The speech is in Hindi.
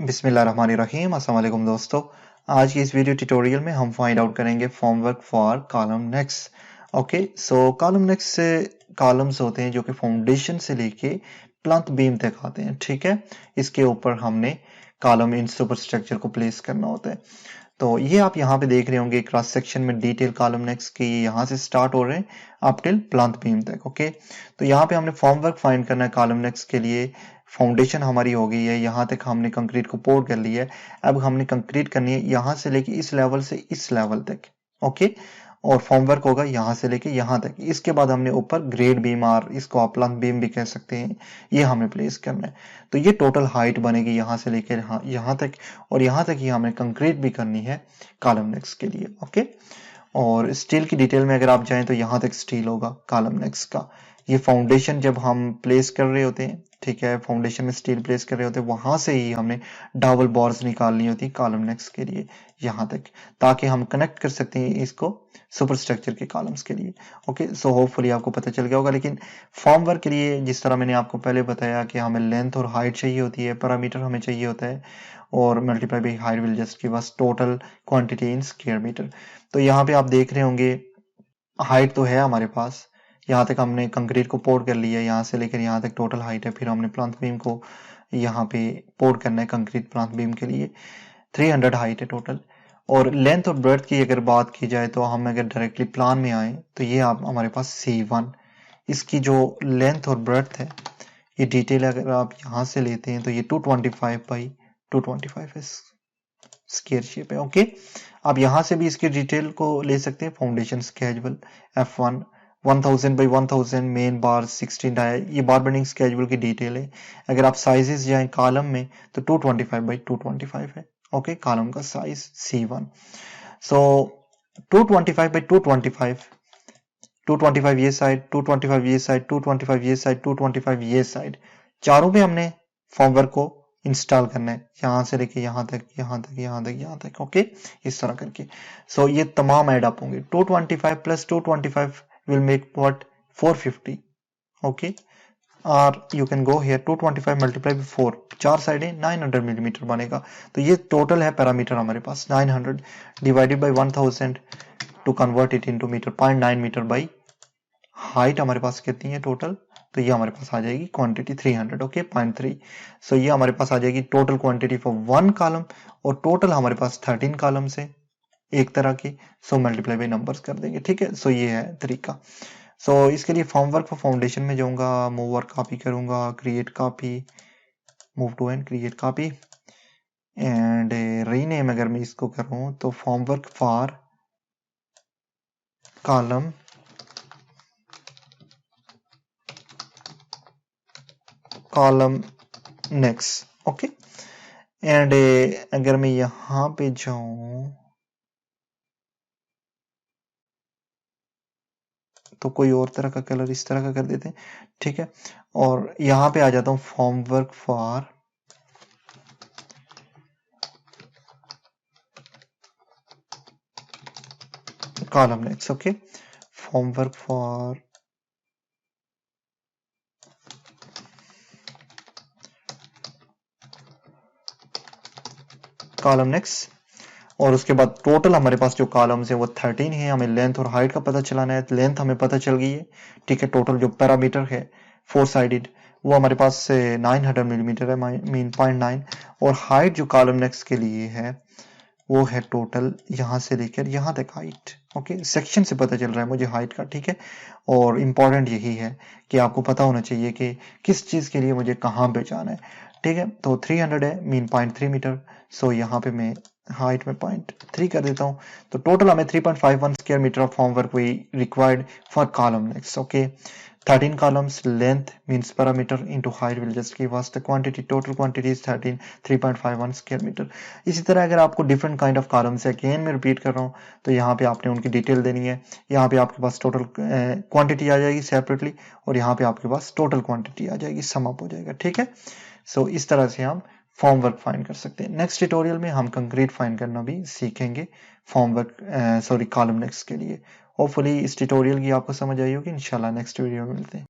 बिस्मिल्लाहिर्रहमानिर्रहीम। अस्सलाम वालेकुम दोस्तों, आज की इस वीडियो ट्यूटोरियल में हम फाइंड आउट करेंगे formwork for column next. Okay, so column next से कॉलम्स होते हैं जो कि फाउंडेशन से लेके प्लंथ बीम तक आते हैं। ठीक है, इसके ऊपर हमने कॉलम इन सुपरस्ट्रक्चर को प्लेस करना होता है। तो ये आप यहाँ पे देख रहे होंगे क्रॉस सेक्शन में डिटेल कॉलम नेक्स्ट के यहाँ से स्टार्ट हो रहे हैं अप टिल प्लंथ बीम तक। ओके, तो यहाँ पे हमने फॉर्मवर्क फाइंड करना है कॉलम नेक्स्ट के लिए। फाउंडेशन हमारी हो गई है, यहाँ तक हमने कंक्रीट को पोर कर लिया है। अब हमने कंक्रीट करनी है यहाँ से लेके इस लेवल से इस लेवल तक। ओके, और फॉर्मवर्क होगा यहाँ से लेके यहाँ तक। इसके बाद हमने ऊपर ग्रेड बीम और इसको आप प्लंथ बीम भी कह सकते हैं, ये हमें प्लेस करना है। तो ये टोटल हाइट बनेगी यहाँ से लेके यहाँ तक, और यहाँ तक ही हमें कंक्रीट भी करनी है कॉलम नेक्स्ट के लिए। ओके, और स्टील की डिटेल में अगर आप जाएं तो यहाँ तक स्टील होगा कॉलम नेक्स्ट का। ये फाउंडेशन जब हम प्लेस कर रहे होते हैं, ठीक है, फाउंडेशन में स्टील प्लेस कर रहे होते हैं, वहां से ही हमने डबल बार्स निकालनी होती है कॉलम नेक्स्ट के लिए यहाँ तक, ताकि हम कनेक्ट कर सकते हैं इसको सुपरस्ट्रक्चर के कॉलम्स के लिए। ओके, सो होपफुली आपको पता चल गया होगा। लेकिन फॉर्म वर्क के लिए जिस तरह मैंने आपको पहले बताया कि हमें लेंथ और हाइट चाहिए होती है, पैरामीटर हमें चाहिए होता है, और multiply by height will just give us total quantity in square metre. तो यहाँ पे आप देख रहे होंगे हाइट तो है हमारे पास, यहाँ तक हमने कंक्रीट को पोर कर लिया है, यहाँ से लेकर यहाँ तक टोटल हाइट है। फिर हमने प्लांथ बीम को यहाँ पे पोर करना है कंक्रीट प्लांथ बीम के लिए। 300 हाइट है टोटल। और लेंथ और ब्रेड्थ की अगर बात की जाए तो हम अगर डायरेक्टली प्लान में आए तो ये आप हमारे पास C1, इसकी जो लेंथ और ब्रेड्थ है, ये डिटेल अगर आप यहाँ से लेते हैं तो ये 225 बाई 225 है, स्क्वायर शेप है। ओके, आप यहाँ से भी इसकी डिटेल को ले सकते हैं। Foundation schedule F1 1000 by 1000, main bar 16 dia, ये बार बेंडिंग स्केजुअल की डिटेल है। अगर आप साइजेस जाएं कॉलम में तो 225 बाई 225 है। ओके, कॉलम का साइज C1। सो 225 बाई 225, 225 ये साइड, 225 ये साइड, 225 ये साइड, 225 ये साइड, चारों पे हमने फॉर्मवर्क को इंस्टॉल करना है, यहां से लेके यहां तक, यहां तक, यहां तक, यहां तक। ओके, इस तरह करके। सो ये तमाम ऐड अप होंगे। 225 plus 225 will make what 450। Okay, और you can go here 225 multiply by 4, चार साइडें 900 मिलीमीटर बनेगा। तो ये टोटल है पैरामीटर हमारे पास 900 divided by 1000 to convert it into metre, 0.9 metre by height हमारे पास कितनी है टोटल, तो ये हमारे पास आ जाएगी क्वांटिटी 300। ओके, 0.3। सो ये हमारे पास आ जाएगी total quantity for one column, और टोटल हमारे पास 13 कॉलम्स है एक तरह की। सो मल्टीप्लाई बाई नंबर्स कर देंगे। ठीक है, सो ये है तरीका। सो इसके लिए फॉर्मवर्क फॉर फाउंडेशन में जाऊंगा, मूव वर्क कॉपी करूंगा, create copy, move to end create copy, and rename अगर मैं इसको करूं तो formwork for column next. Okay, and अगर मैं यहां पे जाऊं तो कोई और तरह का कलर इस तरह का कर देते हैं। ठीक है, और यहां पे आ जाता हूं formwork for column next. Okay, formwork for column next, और उसके बाद टोटल हमारे पास जो कॉलम्स है वो 13 है। हमें लेंथ और हाइट का पता चलाना है। लेंथ हमें पता चल गई है। ठीक है, टोटल जो पैरामीटर है 4 साइडेड वो हमारे पास 900 मिलीमीटर है, मीन 0.9। और हाइट जो कॉलम नेक्स्ट के लिए है वो है टोटल यहाँ से लेकर यहाँ तक हाइट। ओके, सेक्शन से पता चल रहा है मुझे हाइट का। ठीक है, और इम्पॉर्टेंट यही है कि आपको पता होना चाहिए कि किस चीज के लिए मुझे कहाँ पे जाना है। ठीक है, तो 300 है, मीन 0.3 मीटर। सो यहाँ पे मैं हाइट में 0.3 कर देता हूँ। तो टोटल हमें 3.51 square metre of formwork we required for column next. Okay, 13 columns, length means parameter into height will just give us the quantity. Total quantity is 13, 3.51 square meter. इसी तरह अगर आपको different kind of columns है, अगेन मैं रिपीट कर रहा हूँ, तो यहाँ पे आपने उनकी डिटेल देनी है। यहाँ पे आपके पास टोटल क्वांटिटी आ जाएगी सेपरेटली, और यहाँ पे आपके पास टोटल क्वांटिटी आ जाएगी, सम अप हो जाएगा। ठीक है, सो इस तरह से हम फॉर्म वर्क फाइंड कर सकते हैं। नेक्स्ट ट्यूटोरियल में हम कंक्रीट फाइंड करना भी सीखेंगे फॉर्म वर्क कॉलम नेक्स्ट के लिए। होपफुली इस ट्यूटोरियल की आपको समझ आई होगी। इंशाल्लाह नेक्स्ट वीडियो में मिलते हैं।